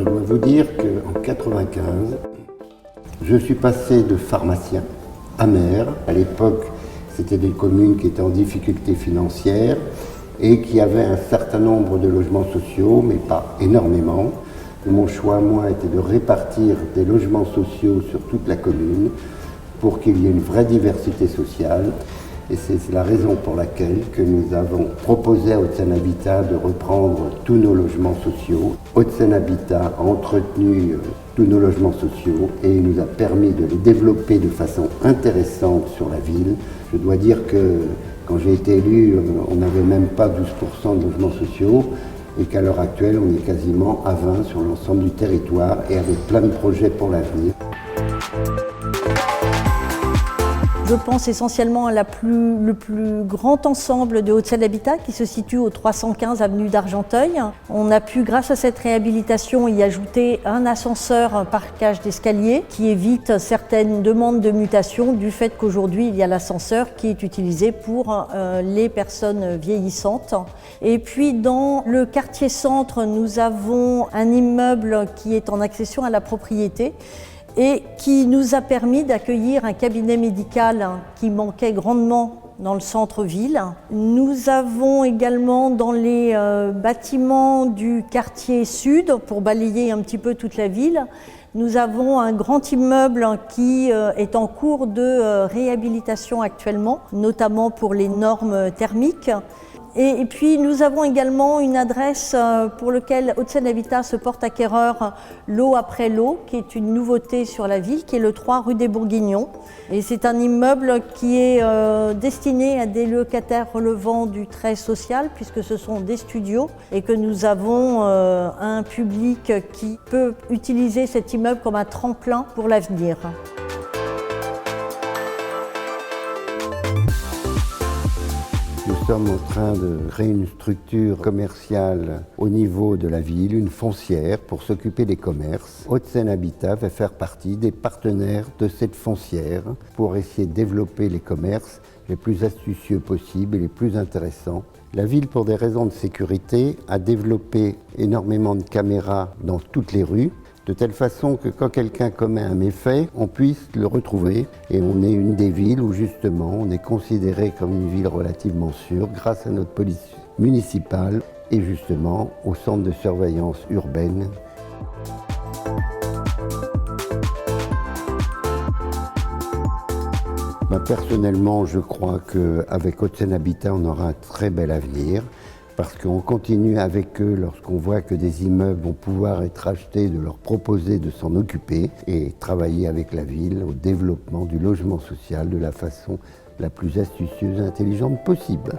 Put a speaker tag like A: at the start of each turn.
A: je dois vous dire qu'en 1995, je suis passé de pharmacien à maire. À l'époque, c'était des communes qui étaient en difficulté financière et qui avaient un certain nombre de logements sociaux, mais pas énormément. Mon choix, moi, était de répartir des logements sociaux sur toute la commune pour qu'il y ait une vraie diversité sociale. Et c'est la raison pour laquelle que nous avons proposé à Hauts-de-Seine Habitat de reprendre tous nos logements sociaux. Hauts-de-Seine Habitat a entretenu tous nos logements sociaux et il nous a permis de les développer de façon intéressante sur la ville. Je dois dire que quand j'ai été élu, on n'avait même pas 12% de logements sociaux et qu'à l'heure actuelle, on est quasiment à 20 sur l'ensemble du territoire et avec plein de projets pour l'avenir.
B: Je pense essentiellement à le plus grand ensemble de Hauts-de-Seine Habitat qui se situe au 315 avenue d'Argenteuil. On a pu, grâce à cette réhabilitation, y ajouter un ascenseur, un parquage d'escalier qui évite certaines demandes de mutation du fait qu'aujourd'hui il y a l'ascenseur qui est utilisé pour les personnes vieillissantes. Et puis dans le quartier centre, nous avons un immeuble qui est en accession à la propriété et qui nous a permis d'accueillir un cabinet médical qui manquait grandement dans le centre-ville. Nous avons également dans les bâtiments du quartier sud, pour balayer un petit peu toute la ville, nous avons un grand immeuble qui est en cours de réhabilitation actuellement, notamment pour les normes thermiques. Et puis nous avons également une adresse pour laquelle Hauts-de-Seine Habitat se porte acquéreur lot après lot, qui est une nouveauté sur la ville, qui est le 3 rue des Bourguignons. Et c'est un immeuble qui est destiné à des locataires relevant du trait social, puisque ce sont des studios, et que nous avons un public qui peut utiliser cet immeuble comme un tremplin pour l'avenir.
A: Nous sommes en train de créer une structure commerciale au niveau de la ville, une foncière pour s'occuper des commerces. Hauts-de-Seine Habitat va faire partie des partenaires de cette foncière pour essayer de développer les commerces les plus astucieux possibles et les plus intéressants. La ville, pour des raisons de sécurité, a développé énormément de caméras dans toutes les rues, de telle façon que quand quelqu'un commet un méfait, on puisse le retrouver. Et on est une des villes où justement on est considéré comme une ville relativement sûre grâce à notre police municipale et justement au centre de surveillance urbaine. Personnellement, je crois qu'avec Hauts-de-Seine Habitat, on aura un très bel avenir. Parce qu'on continue avec eux lorsqu'on voit que des immeubles vont pouvoir être achetés, de leur proposer de s'en occuper et travailler avec la ville au développement du logement social de la façon la plus astucieuse et intelligente possible.